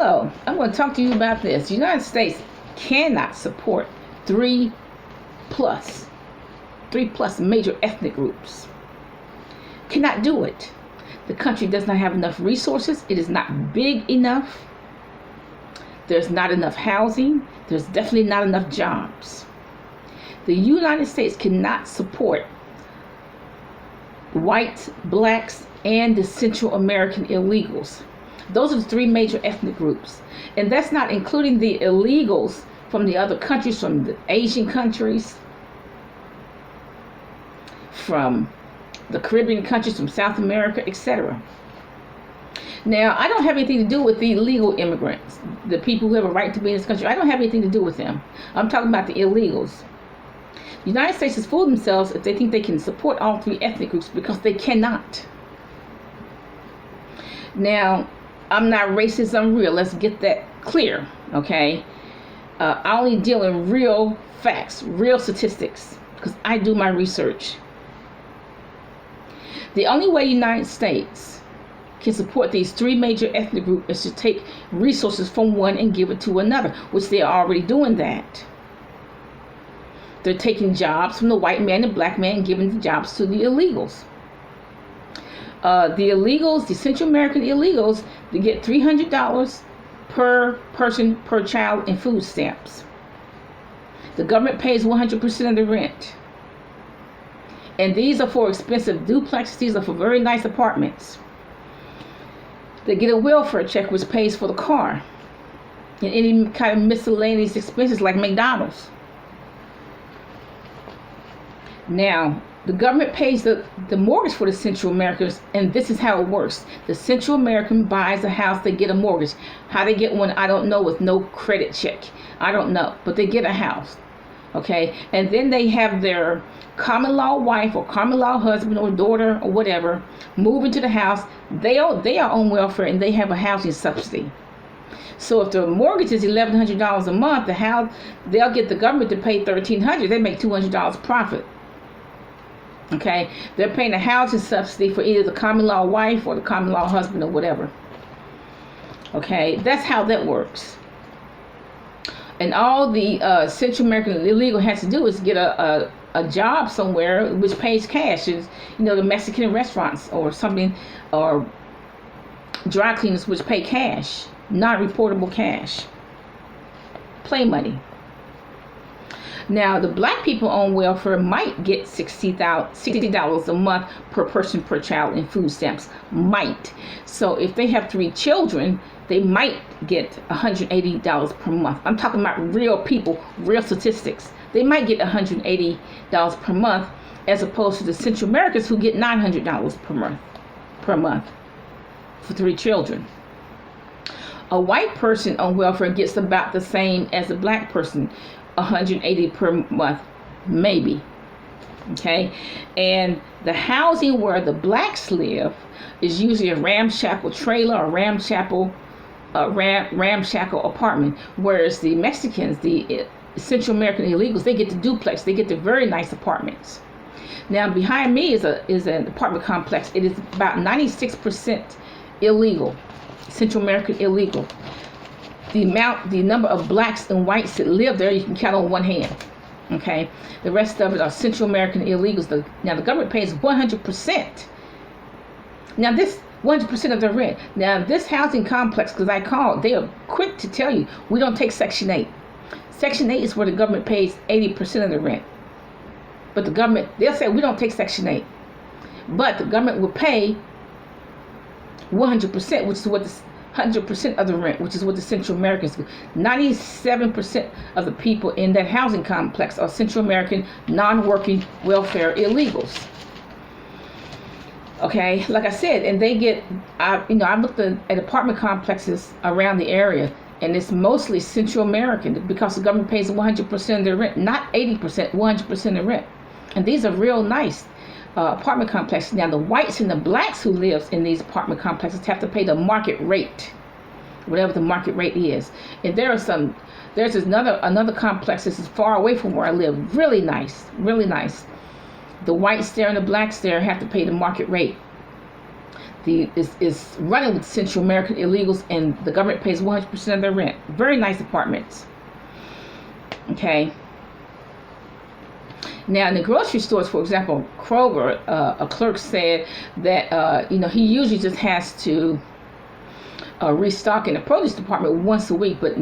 Hello, I'm going to talk to you about this. The United States cannot support three plus major ethnic groups. Cannot do it. The country does not have enough resources. It is not big enough. There's not enough housing. There's definitely not enough jobs. The United States cannot support whites, blacks, and the Central American illegals. Those are the three major ethnic groups. And that's not including the illegals from the other countries, from the Asian countries, from the Caribbean countries, from South America, etc. Now, I don't have anything to do with the illegal immigrants, the people who have a right to be in this country. I don't have anything to do with them. I'm talking about the illegals. The United States has fooled themselves if they think they can support all three ethnic groups, because they cannot. Now, I'm not racist, I'm real. Let's get that clear, okay? I only deal in real facts, real statistics, because I do my research. The only way the United States can support these three major ethnic groups is to take resources from one and give it to another, which they're already doing that. They're taking jobs from the white man and black man and giving the jobs to the illegals. The illegals, the Central American illegals, they get $300 per person per child in food stamps. The government pays 100% of the rent. And these are for expensive duplexes. These are for very nice apartments. They get a welfare check which pays for the car and any kind of miscellaneous expenses like McDonald's. Now, the government pays the mortgage for the Central Americans, and this is how it works. The Central American buys a house, they get a mortgage. How they get one, I don't know, with no credit check. I don't know, but they get a house, okay? And then they have their common law wife or common law husband or daughter or whatever move into the house. They are on welfare and they have a housing subsidy. So if the mortgage is $1,100 a month, they'll get the government to pay $1,300. They make $200 profit. Okay, they're paying a housing subsidy for either the common law wife or the common law husband or whatever. Okay, that's how that works. And all the Central American illegal has to do is get a job somewhere which pays cash. Is, the Mexican restaurants or something, or dry cleaners which pay cash, non-reportable cash, play money. Now, the black people on welfare might get $60 a month per person per child in food stamps. Might. So if they have 3 children, they might get $180 per month. I'm talking about real people, real statistics. They might get $180 per month, as opposed to the Central Americans who get $900 per month for 3 children. A white person on welfare gets about the same as a black person. $180 per month, maybe. Okay, and the housing where the blacks live is usually a ramshackle trailer or ramshackle apartment, whereas the Mexicans, the Central American illegals, they get the duplex. They get the very nice apartments. Now, behind me is an apartment complex. It is about 96% illegal, Central American illegal. The number of blacks and whites that live there, you can count on one hand. Okay, the rest of it are Central American illegals. Now the government pays 100%. Now this 100% of their rent. Now this housing complex, because I called, they are quick to tell you we don't take Section 8. Section 8 is where the government pays 80% of the rent. But the government, they'll say we don't take Section 8. But the government will pay 100%, which is what the 100% of the rent, which is what the Central Americans do. 97% of the people in that housing complex are Central American non-working welfare illegals. Okay, like I said, and they get, I looked at apartment complexes around the area, and it's mostly Central American because the government pays 100% of their rent, not 80%, 100% of the rent. And these are real nice apartment complexes. Now the whites and the blacks who live in these apartment complexes have to pay the market rate, whatever the market rate is. And there's another complex that is far away from where I live, really nice, really nice. The whites there and the blacks there have to pay the market rate. is running with Central American illegals, and the government pays 100% of their rent. Very nice apartments. Okay. Now, in the grocery stores, for example, Kroger, a clerk said that he usually just has to restock in the produce department once a week, but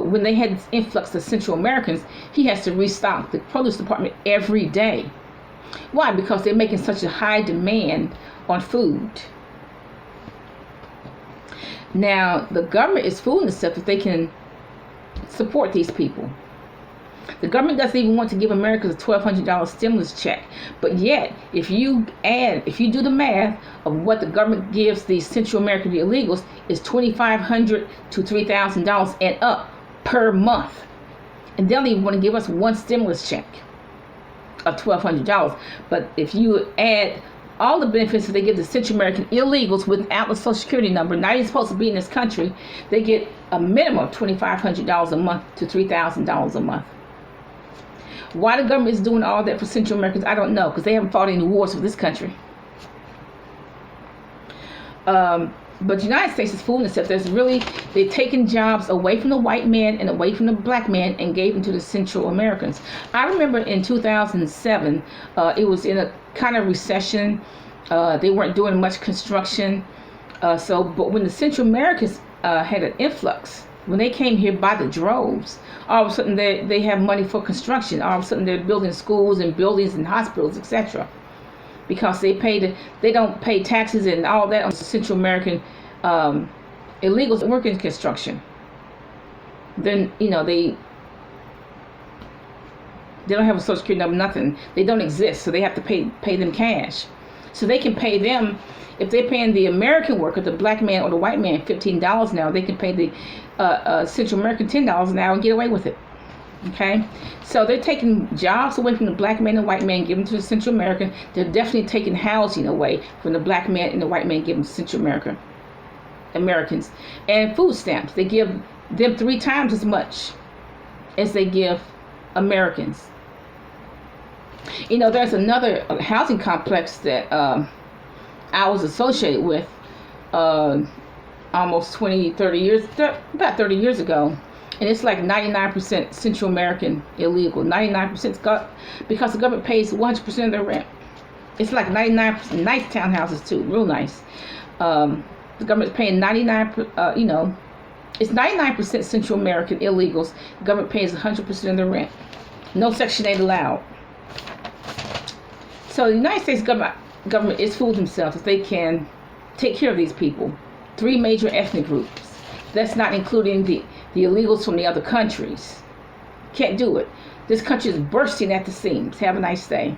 when they had this influx of Central Americans, he has to restock the produce department every day. Why? Because they're making such a high demand on food. Now, the government is fooling itself that they can support these people. The government doesn't even want to give Americans a $1,200 stimulus check. But yet, if you do the math of what the government gives these Central American illegals, is $2,500 to $3,000 and up per month. And they don't even want to give us one stimulus check of $1,200. But if you add all the benefits that they give the Central American illegals without a Social Security number, not even supposed to be in this country, they get a minimum of $2,500 a month to $3,000 a month. Why the government is doing all that for Central Americans, I don't know, because they haven't fought any wars for this country. But the United States is fooling itself. They're taking jobs away from the white man and away from the black man and gave them to the Central Americans. I remember in 2007, it was in a kind of recession. They weren't doing much construction. But when the Central Americans had an influx, when they came here by the droves, all of a sudden they have money for construction. All of a sudden they're building schools and buildings and hospitals, etc. Because they don't pay taxes and all that on Central American illegals that work in construction. Then they don't have a Social Security number, nothing. They don't exist, so they have to pay them cash. So they can pay them, if they're paying the American worker, the black man or the white man, $15 an hour, they can pay the Central American $10 an hour and get away with it. Okay, so they're taking jobs away from the black man and white man, giving to the Central American. They're definitely taking housing away from the black man and the white man, giving to Central Americans. And food stamps, they give them 3 times as much as they give Americans. There's another housing complex that I was associated with almost 30 years ago. And it's like 99% Central American illegal. 99% because the government pays 100% of their rent. It's like 99%, nice townhouses too, real nice. The government's paying 99%, it's 99% Central American illegals. The government pays 100% of their rent. No Section 8 allowed. So the United States government is fooling themselves if they can take care of these people. 3 major ethnic groups. That's not including the illegals from the other countries. Can't do it. This country is bursting at the seams. Have a nice day.